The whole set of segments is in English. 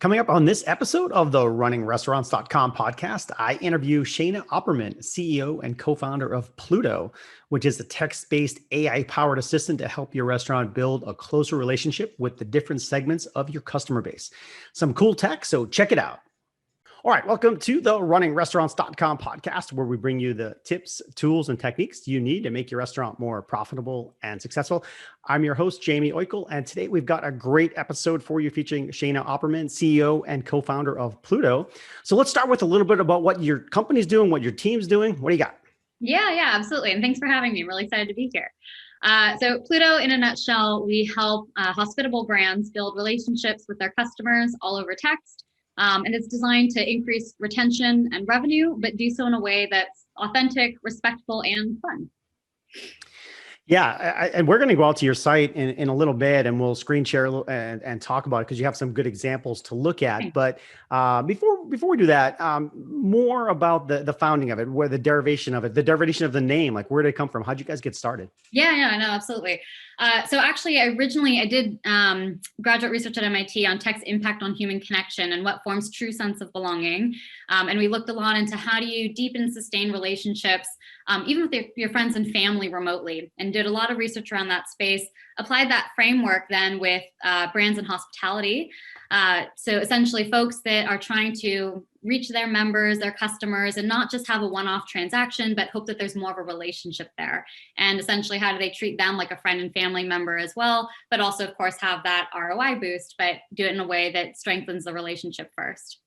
Coming up on this episode of the RunningRestaurants.com podcast, I interview Shayna Opperman, CEO and co-founder of Pluto, which is a text-based AI-powered assistant to help your restaurant build a closer relationship with the different segments of your customer base. Some cool tech, so check it out. All right, welcome to the RunningRestaurants.com podcast, where we bring you the tips, tools, and techniques you need to make your restaurant more profitable and successful. I'm your host, Jamie Oikel, and today we've got a great episode for you featuring Shayna Opperman, CEO and co-founder of Pluto. So let's start with a little bit about what your company's doing, what your team's doing. What do you got? Yeah, absolutely. And thanks for having me. I'm really excited to be here. So Pluto, in a nutshell, we help hospitable brands build relationships with their customers all over text. And it's designed to increase retention and revenue, but do so in a way that's authentic, respectful, and fun. Yeah, and we're going to go out to your site in a little bit, and we'll screen share and talk about it because you have some good examples to look at. Okay. But before we do that, more about the founding of it, where the derivation of it, the derivation of the name, like where did it come from? How'd you guys get started? Yeah, no, absolutely. So actually, I did graduate research at MIT on tech's impact on human connection and what forms true sense of belonging. And we looked a lot into how do you deepen and sustain relationships, even with your friends and family remotely, and did a lot of research around that space, applied that framework then with brands and hospitality. So essentially folks that are trying to reach their members, their customers, and not just have a one-off transaction, but hope that there's more of a relationship there. And essentially, how do they treat them like a friend and family member as well, but also, of course, have that ROI boost, but do it in a way that strengthens the relationship first.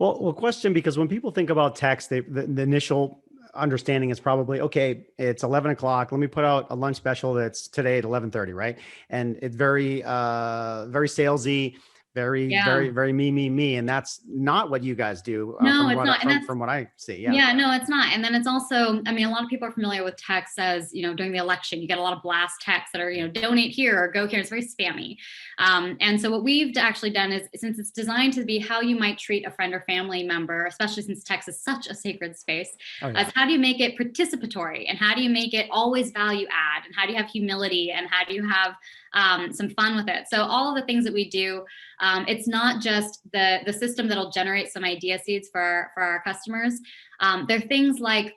Well, question, because when people think about text, the initial understanding is probably, okay, it's 11 o'clock. Let me put out a lunch special that's today at 11:30, right? And it's very salesy, very me. And that's not what you guys do. No, it's not. From what I see. Yeah, no, it's not. And then it's also, I mean, a lot of people are familiar with text as, during the election, you get a lot of blast texts that are, donate here or go here. It's very spammy. And so what we've actually done is, since it's designed to be how you might treat a friend or family member, especially since text is such a sacred space, as how do you make it participatory, and how do you make it always value add, and how do you have humility, and how do you have some fun with it? So all of the things that we do, it's not just the system that'll generate some idea seeds for our customers. They're things like,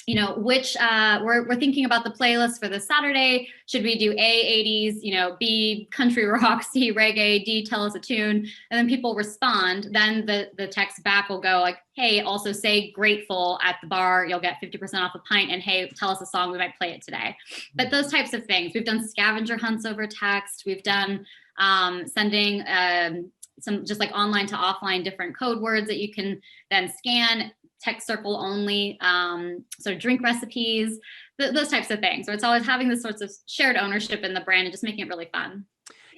which we're thinking about the playlist for this Saturday. Should we do A, 80s, B, country rock, C, reggae, D, tell us a tune? And then people respond. Then the text back will go like, hey, also say grateful at the bar. You'll get 50% off a pint. And hey, tell us a song. We might play it today. But those types of things. We've done scavenger hunts over text. We've done sending some just like online to offline different code words that you can then scan, text circle only, sort of drink recipes, those types of things. So it's always having this sorts of shared ownership in the brand and just making it really fun.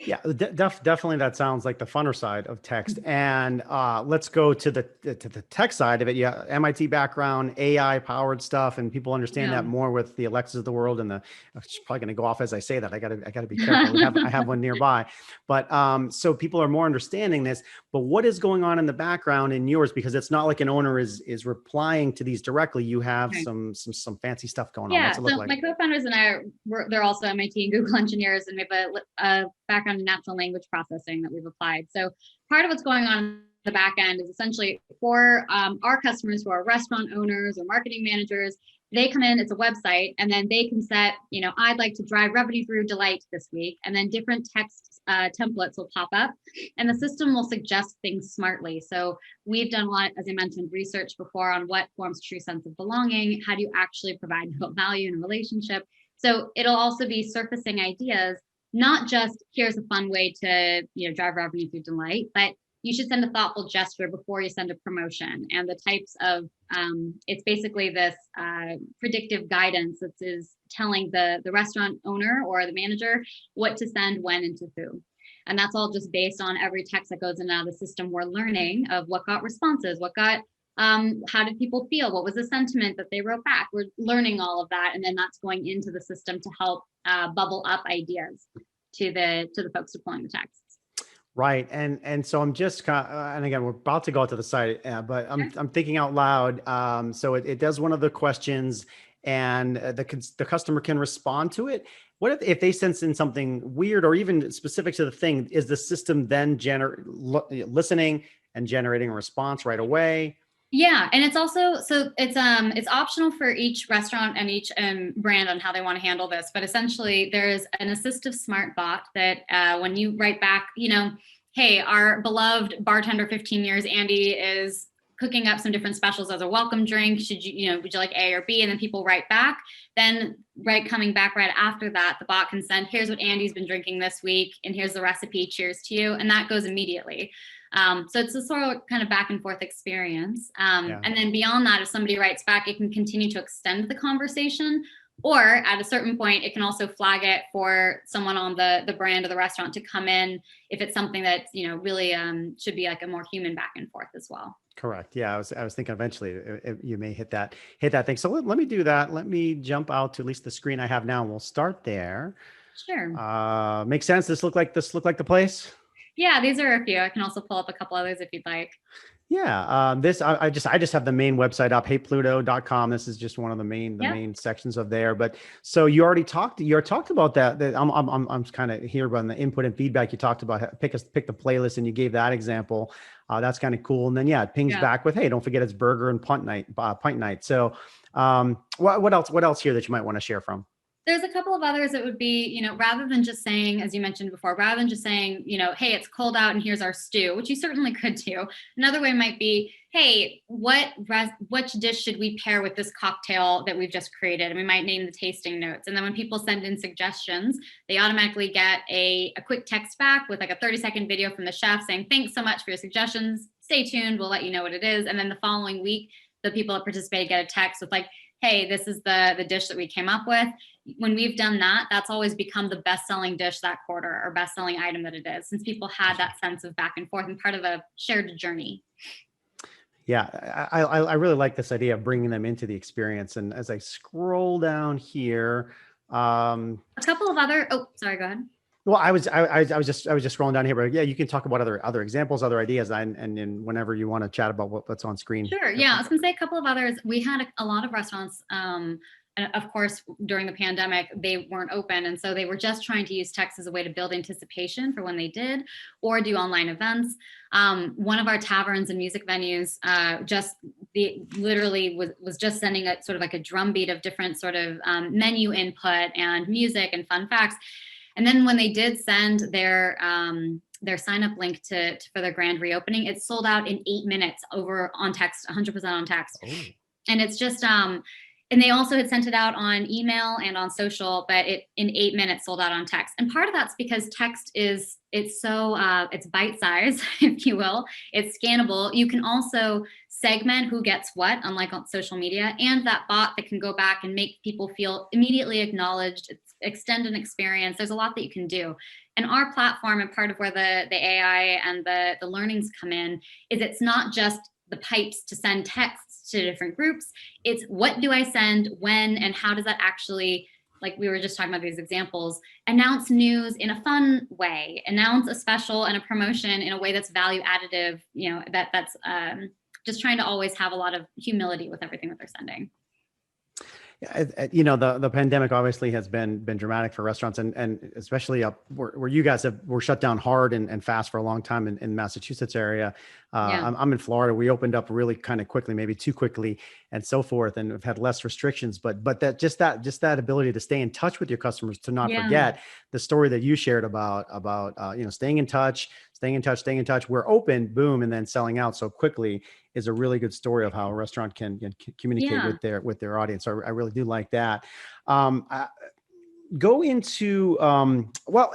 Yeah, definitely. That sounds like the funner side of text. And let's go to the tech side of it. Yeah, MIT background, AI powered stuff, and people understand that more with the Alexas of the world. And it's probably going to go off as I say that. I gotta be careful. I have one nearby, but so people are more understanding this. But what is going on in the background in yours? Because it's not like an owner is replying to these directly. You have some fancy stuff going on. Yeah, What's it look like? My co-founders and I, they're also MIT and Google engineers, and we have a background in natural language processing that we've applied. So part of what's going on in the back end is essentially for our customers who are restaurant owners or marketing managers. They come in, it's a website, and then they can set, I'd like to drive revenue through delight this week. And then different text templates will pop up, and the system will suggest things smartly. So we've done a lot, as I mentioned, research before on what forms true sense of belonging. How do you actually provide value in a relationship? So it'll also be surfacing ideas, not just here's a fun way to drive revenue through delight, but you should send a thoughtful gesture before you send a promotion. And the types of it's basically this predictive guidance that is telling the restaurant owner or the manager what to send, when, and to who. And that's all just based on every text that goes in and out of the system. We're learning of what got responses, what got how did people feel, what was the sentiment that they wrote back. We're learning all of that, and then that's going into the system to help bubble up ideas to the folks deploying the texts. Right. And so I'm just, and again, we're about to go out to the site, but I'm thinking out loud. So it does one of the questions and the customer can respond to it. What if they sense in something weird or even specific to the thing? Is the system then listening and generating a response right away? Yeah, and it's also, so it's optional for each restaurant and each brand on how they want to handle this. But essentially, there's an assistive smart bot that when you write back, hey, our beloved bartender, 15 years, Andy, is cooking up some different specials as a welcome drink. Would you like A or B? And then people write back. Then coming back right after that, the bot can send, here's what Andy's been drinking this week, and here's the recipe. Cheers to you, and that goes immediately. So it's a sort of kind of back and forth experience. And then beyond that, if somebody writes back, it can continue to extend the conversation, or at a certain point, it can also flag it for someone on the brand or the restaurant to come in if it's something that, really should be like a more human back and forth as well. Correct. Yeah, I was thinking eventually you may hit that thing. So let me do that. Let me jump out to at least the screen I have now, and we'll start there. Sure. Makes sense. This look like the place. Yeah, these are a few. I can also pull up a couple others if you'd like. Yeah. I just have the main website up, heypluto.com. This is just one of the main sections of there. But so you talked about that. I'm kind of here on the input and feedback. You talked about pick the playlist, and you gave that example. That's kind of cool. And then it pings back with, hey, don't forget it's burger and pint night. So what else here that you might want to share from? There's a couple of others that would be, rather than just saying, as you mentioned before, rather than just saying, hey, it's cold out and here's our stew, which you certainly could do. Another way might be, hey, which dish should we pair with this cocktail that we've just created? And we might name the tasting notes. And then when people send in suggestions, they automatically get a quick text back with like a 30-second video from the chef saying, thanks so much for your suggestions. Stay tuned. We'll let you know what it is. And then the following week, the people that participated get a text with like, hey, this is the dish that we came up with. When we've done that, that's always become the best-selling dish that quarter, or best-selling item that it is, since people had that sense of back and forth and part of a shared journey. Yeah, I really like this idea of bringing them into the experience. And as I scroll down here, a couple of other. Oh, sorry. Go ahead. Well, I was just scrolling down here, but yeah, you can talk about other examples, other ideas, and whenever you want to chat about what's on screen. Sure. Yeah, I was going to say a couple of others. We had a lot of restaurants. And of course, during the pandemic, they weren't open. And so they were just trying to use text as a way to build anticipation for when they did, or do online events. One of our taverns and music venues literally was just sending a sort of like a drumbeat of different sort of menu input and music and fun facts. And then when they did send their sign up link for their grand reopening, it sold out in 8 minutes over on text, 100% on text. Oh. And it's just, and they also had sent it out on email and on social, but it in 8 minutes sold out on text. And part of that's because text it's bite size, if you will. It's scannable. You can also segment who gets what, unlike on social media, and that bot that can go back and make people feel immediately acknowledged, extend an experience. There's a lot that you can do. And our platform, and part of where the AI and the learnings come in, is it's not just the pipes to send texts to different groups. It's what do I send, when, and how does that actually, like we were just talking about these examples, announce news in a fun way, announce a special and a promotion in a way that's value additive, that's just trying to always have a lot of humility with everything that they're sending. The pandemic obviously has been dramatic for restaurants, and especially up where you guys were shut down hard and fast for a long time in Massachusetts area. I'm in Florida. We opened up really kind of quickly, maybe too quickly, and so forth, and we've had less restrictions. But that just that ability to stay in touch with your customers, to not forget the story that you shared about staying in touch. We're open, boom, and then selling out so quickly is a really good story of how a restaurant can communicate with their audience. So I really do like that. Go into let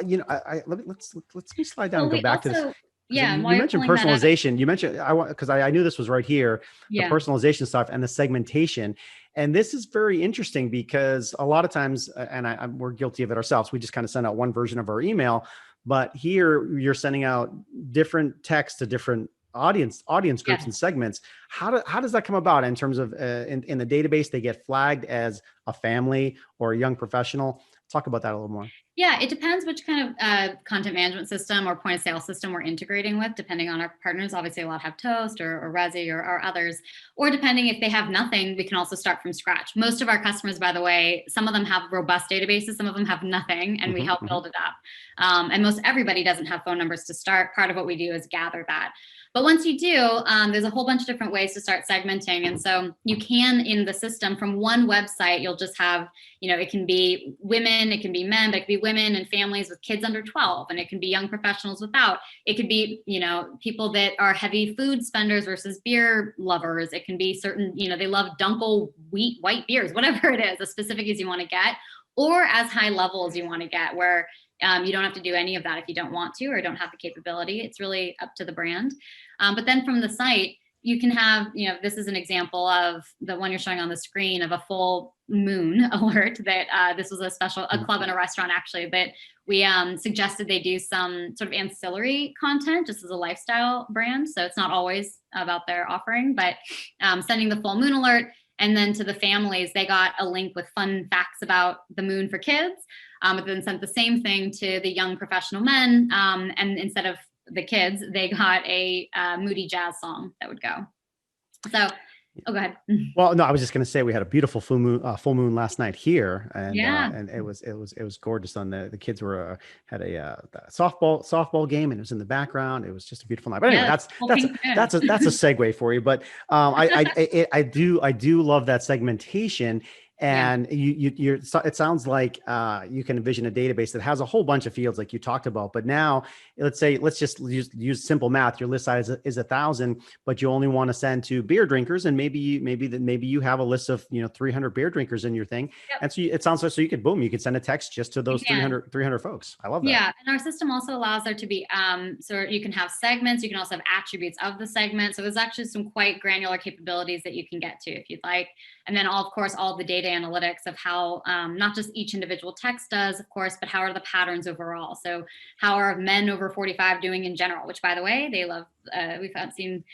me slide down and go back to this. Yeah, you mentioned personalization. You mentioned because I knew this was right here, the personalization stuff and the segmentation. And this is very interesting because a lot of times, and we're guilty of it ourselves, we just kind of send out one version of our email. But here you're sending out different text to different audience groups and segments. How does that come about in terms of in the database, they get flagged as a family or a young professional? Talk about that a little more. Yeah, it depends which kind of content management system or point of sale system we're integrating with, depending on our partners. Obviously, a lot have Toast or Resi or others, or depending if they have nothing, we can also start from scratch. Most of our customers, by the way, some of them have robust databases, some of them have nothing, and we help build it up. And most everybody doesn't have phone numbers to start. Part of what we do is gather that. But once you do, there's a whole bunch of different ways to start segmenting. And so you can, in the system, from one website, you'll just have, it can be women, it can be men, but it could be women and families with kids under 12, and it can be young professionals without. It could be, people that are heavy food spenders versus beer lovers. It can be certain, they love Dunkel white beers, whatever it is, as specific as you want to get, or as high level as you want to get, where you don't have to do any of that if you don't want to or don't have the capability. It's really up to the brand. But then from the site, you can have, this is an example of the one you're showing on the screen of a full moon alert that this was a club and a restaurant actually, that we suggested they do some sort of ancillary content just as a lifestyle brand. So it's not always about their offering, but sending the full moon alert. And then to the families, they got a link with fun facts about the moon for kids. But then sent the same thing to the young professional men. And instead of the kids, they got a moody jazz song that would go. So, go ahead. Well, no, I was just going to say we had a beautiful full moon last night here, and and it was gorgeous. The kids had a softball game, and it was in the background. It was just a beautiful night. But anyway, that's a segue for you. But I do love that segmentation. And it sounds like you can envision a database that has a whole bunch of fields like you talked about. But now let's just use simple math. Your list size is 1,000, but you only want to send to beer drinkers. And maybe you have a list of, 300 beer drinkers in your thing. Yep. And so it sounds like, you could send a text just to those 300 folks. I love that. Yeah. And our system also allows there to be, so you can have segments, you can also have attributes of the segment. So there's actually some quite granular capabilities that you can get to if you'd like. And then of course, all the data analytics of how not just each individual text does, of course, but how are the patterns overall? So how are men over 45 doing in general, which by the way, they love, we've seen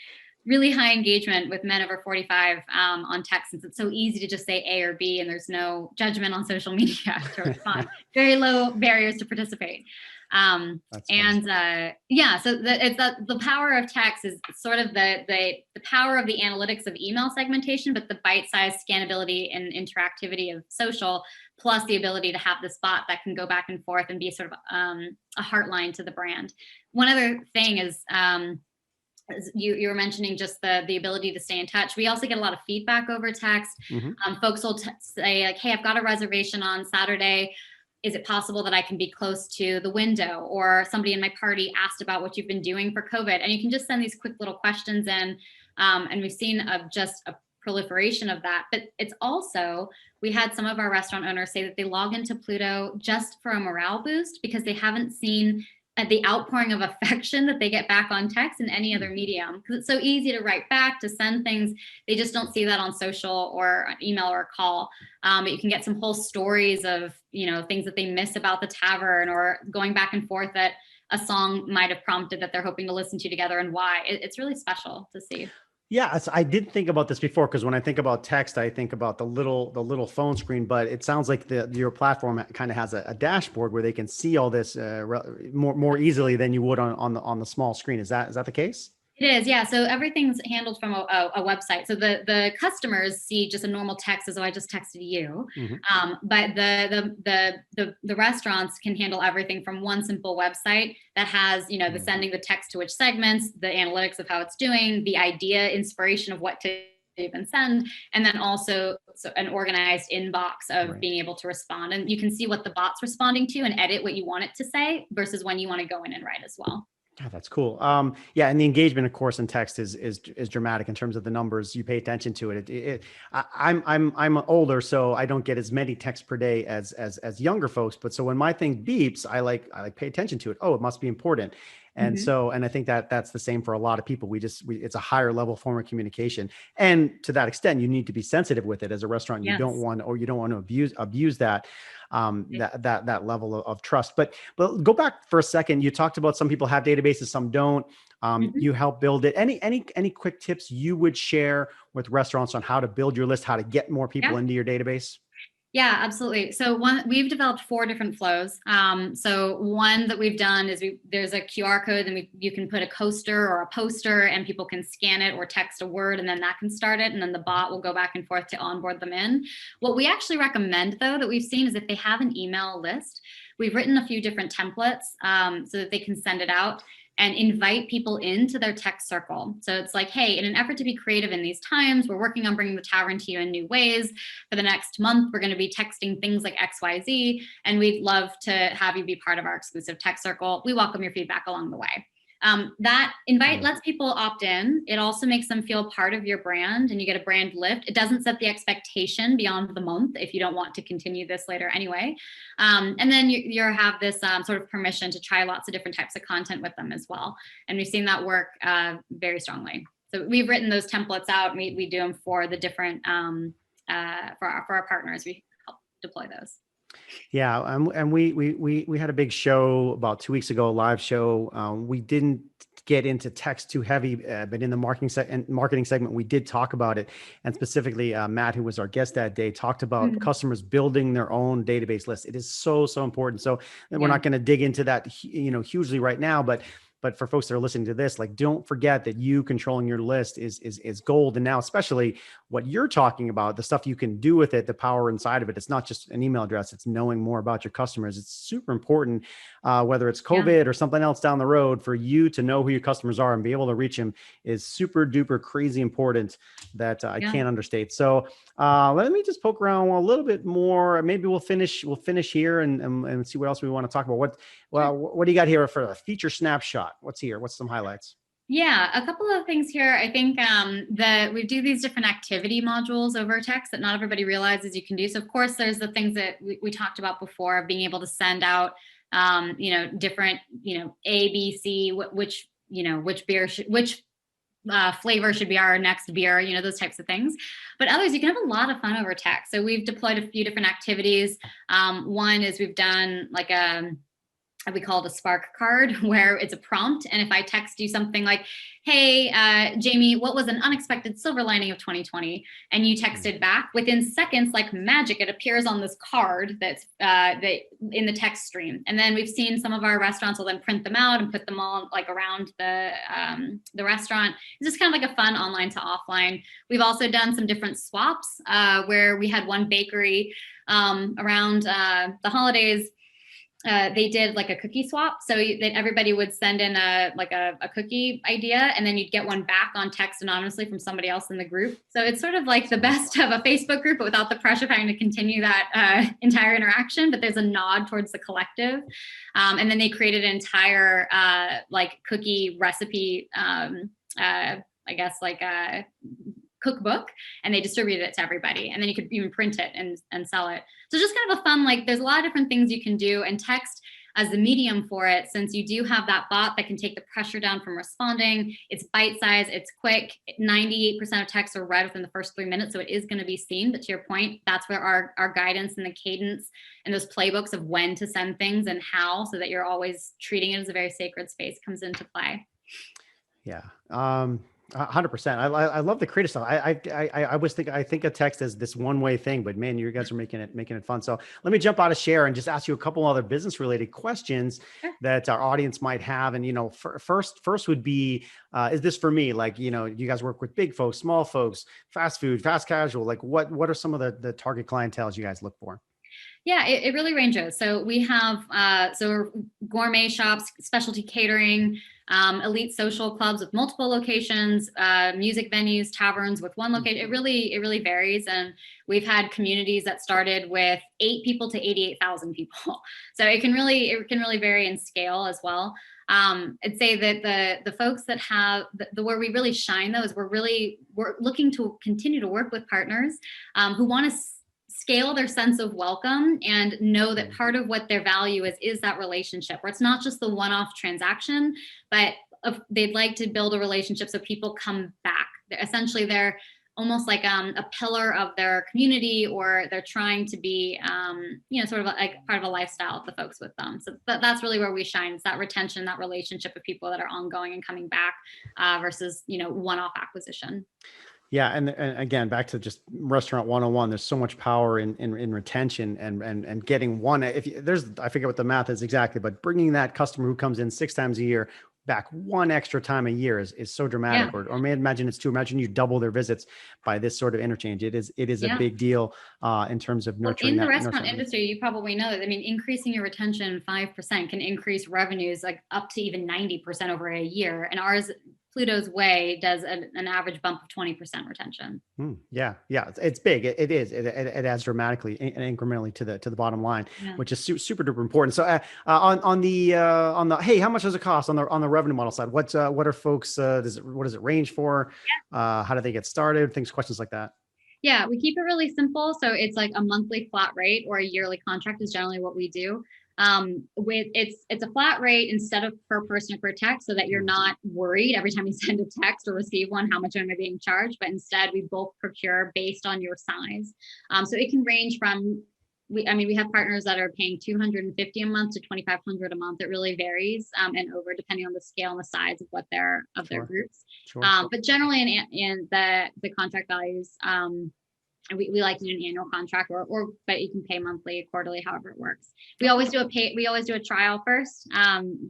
really high engagement with men over 45 on text, since it's so easy to just say A or B and there's no judgment on social media to respond. Very low barriers to participate. So it's the power of text is sort of the power of the analytics of email segmentation, but the bite-sized scannability and interactivity of social, plus the ability to have this bot that can go back and forth and be sort of a heartline to the brand. One other thing is, you were mentioning just the ability to stay in touch. We also get a lot of feedback over text. Folks will say like, hey, I've got a reservation on Saturday. Is it possible that I can be close to the window? Or somebody in my party asked about what you've been doing for COVID. And you can just send these quick little questions in. And we've seen just a proliferation of that. But it's also, we had some of our restaurant owners say that they log into Pluto just for a morale boost because they haven't seen the outpouring of affection that they get back on text in any other medium. Because it's so easy to write back, to send things. They just don't see that on social or email or a call. But you can get some whole stories of, things that they miss about the tavern, or going back and forth that a song might have prompted that they're hoping to listen to together and why. It's really special to see. Yeah, I did think about this before, because when I think about text, I think about the little phone screen. But it sounds like your platform kind of has a dashboard where they can see all this more easily than you would on the small screen. Is that the case? It is, yeah. So everything's handled from a website. So the customers see just a normal text as though I just texted you. But the restaurants can handle everything from one simple website that has, the sending the text to which segments, the analytics of how it's doing, the idea, inspiration of what to even send, and then also an organized inbox of being able to respond. And you can see what the bot's responding to and edit what you want it to say versus when you want to go in and write as well. Oh, that's cool. And the engagement, of course, in text is dramatic in terms of the numbers. You pay attention to it. I'm older, so I don't get as many texts per day as younger folks. But so when my thing beeps, I pay attention to it. Oh, it must be important. And so, and I think that that's the same for a lot of people. It's a higher level form of communication. And to that extent, you need to be sensitive with it as a restaurant. You don't Yes. want, or you don't want to abuse that, that level of trust. But go back for a second. You talked about some people have databases, some don't. You help build it. Any quick tips you would share with restaurants on how to build your list, how to get more people into your database? Yeah, absolutely. So we've developed 4 different flows. So one that we've done is there's a QR code, and you can put a coaster or a poster, and people can scan it or text a word, and then that can start it. And then the bot will go back and forth to onboard them in. What we actually recommend, though, that we've seen is if they have an email list, we've written a few different templates so that they can send it out and invite people into their tech circle. So it's like, hey, in an effort to be creative in these times, we're working on bringing the tavern to you in new ways. For the next month, we're going to be texting things like XYZ, and we'd love to have you be part of our exclusive tech circle. We welcome your feedback along the way. That invite lets people opt in. It also makes them feel part of your brand, and you get a brand lift. It doesn't set the expectation beyond the month if you don't want to continue this later anyway. And then you have this sort of permission to try lots of different types of content with them as well. And we've seen that work very strongly. So we've written those templates out, and we do them for the different, for our partners. We help deploy those. Yeah, and we had a big show about 2 weeks ago, a live show. We didn't get into text too heavy, but in the marketing segment, we did talk about it. And specifically, Matt, who was our guest that day, talked about customers building their own database list. It is so important. So we're not going to dig into that, hugely right now, but for folks that are listening to this, like, don't forget that you controlling your list is gold. And now, especially what you're talking about, the stuff you can do with it, the power inside of it. It's not just an email address. It's knowing more about your customers. It's super important, whether it's COVID or something else down the road, for you to know who your customers are and be able to reach them is super duper crazy important that I can't understate. So let me just poke around a little bit more. Maybe we'll finish here and see what else we want to talk about. What do you got here for a feature snapshot? What's here? What's some highlights? Yeah, a couple of things here. I think that we do these different activity modules over text that not everybody realizes you can do. So of course, there's the things that we talked about before, of being able to send out, different, A, B, C, which beer, which flavor should be our next beer, those types of things. But others, you can have a lot of fun over text. So we've deployed a few different activities. One is we've done like we call it a spark card, where it's a prompt. And if I text you something like, hey, Jamie, what was an unexpected silver lining of 2020? And you texted back, within seconds, like magic, it appears on this card that's in the text stream. And then we've seen some of our restaurants will then print them out and put them all like around the restaurant. It's just kind of like a fun online to offline. We've also done some different swaps where we had one bakery around the holidays. They did like a cookie swap, so that everybody would send in a cookie idea, and then you'd get one back on text anonymously from somebody else in the group. So it's sort of like the best of a Facebook group, but without the pressure of having to continue that entire interaction. But there's a nod towards the collective, and then they created an entire cookie recipe. Cookbook, and they distributed it to everybody, and then you could even print it and sell it. So just kind of a fun, there's a lot of different things you can do, and text as the medium for it, since you do have that bot that can take the pressure down from responding. It's bite size, it's quick. 98% of texts are read within the first 3 minutes, so it is going to be seen. But to your point, that's where our guidance and the cadence and those playbooks of when to send things and how, so that you're always treating it as a very sacred space, comes into play. Yeah. 100%. I love the creative stuff. I think of text as this one-way thing, but man, you guys are making it fun. So let me jump out of share and just ask you a couple other business related questions that our audience might have. And, first would be, is this for me? You guys work with big folks, small folks, fast food, fast casual, what are some of the target clienteles you guys look for? Yeah, it really ranges. So we have gourmet shops, specialty catering, elite social clubs with multiple locations, music venues, taverns with one location. It really varies. And we've had communities that started with 8 people to 88,000 people. So it can really vary in scale as well. I'd say that the folks that have where we really shine, though, is we're looking to continue to work with partners who want to scale their sense of welcome and know that part of what their value is that relationship, where it's not just the one-off transaction, but they'd like to build a relationship so people come back. Essentially, they're almost like a pillar of their community, or they're trying to be, sort of like part of a lifestyle of the folks with them. So that's really where we shine. It's that retention, that relationship of people that are ongoing and coming back versus, one-off acquisition. Yeah, and again, back to just restaurant 101, there's so much power in retention and getting one. If there's, I forget what the math is exactly, but bringing that customer who comes in 6 times a year back one extra time a year is so dramatic. Yeah. Or may imagine it's two. Imagine you double their visits by this sort of interchange. It is a big deal in terms of nurturing in the that restaurant industry. You probably know that. I mean, increasing your retention 5% can increase revenues like up to even 90% over a year. And ours, Pluto's Way, does an average bump of 20% retention. Yeah, it's big. It is. It adds dramatically and incrementally to the bottom line, which is super duper important. So on the hey, how much does it cost on the revenue model side? What are folks? What does it range for? How do they get started? Questions like that. Yeah, we keep it really simple. So it's like a monthly flat rate or a yearly contract is generally what we do. It's a flat rate instead of per person or per text, so that you're not worried every time you send a text or receive one, how much am I being charged? But instead, we bulk procure based on your size. So it can range from, we have partners that are paying $250 a month to $2,500 a month. It really varies and over depending on the scale and the size of what their groups. But generally, in the contract values, we like to do an annual contract, but you can pay monthly, quarterly, however it works. We always do a trial first,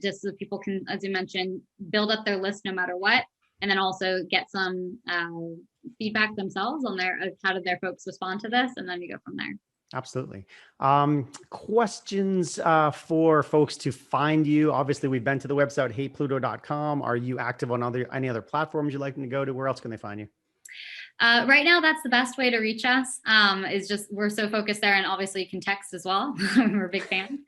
just so people can, as you mentioned, build up their list no matter what, and then also get some feedback themselves on how did their folks respond to this, and then we go from there. Absolutely. Questions for folks to find you. Obviously, we've been to the website, heypluto.com. Are you active on any other platforms you'd like them to go to? Where else can they find you? Right now, that's the best way to reach us. Is just we're so focused there, and obviously you can text as well. We're a big fan.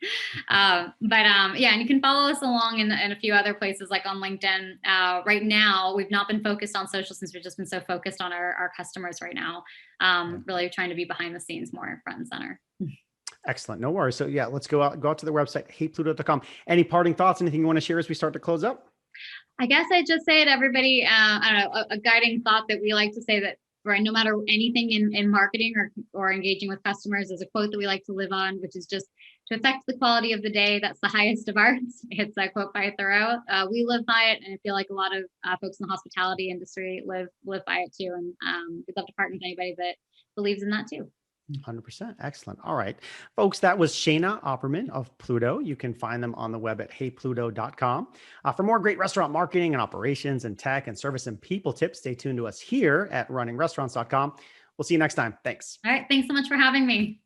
And you can follow us along in a few other places like on LinkedIn. Right now, we've not been focused on social since we've just been so focused on our customers right now. Really trying to be behind the scenes more front and center. Excellent. No worries. So let's go out to the website, heypluto.com. Any parting thoughts? Anything you want to share as we start to close up? I guess I just say to everybody, I don't know, a guiding thought that we like to say that no matter anything in marketing or engaging with customers, is a quote that we like to live on, which is just to affect the quality of the day. That's the highest of arts. It's a quote by Thoreau. We live by it, and I feel like a lot of folks in the hospitality industry live by it too. And we'd love to partner with anybody that believes in that too. 100%. Excellent. All right, folks, that was Shayna Opperman of Pluto. You can find them on the web at heypluto.com. For more great restaurant marketing and operations and tech and service and people tips, stay tuned to us here at runningrestaurants.com. We'll see you next time. Thanks. All right. Thanks so much for having me.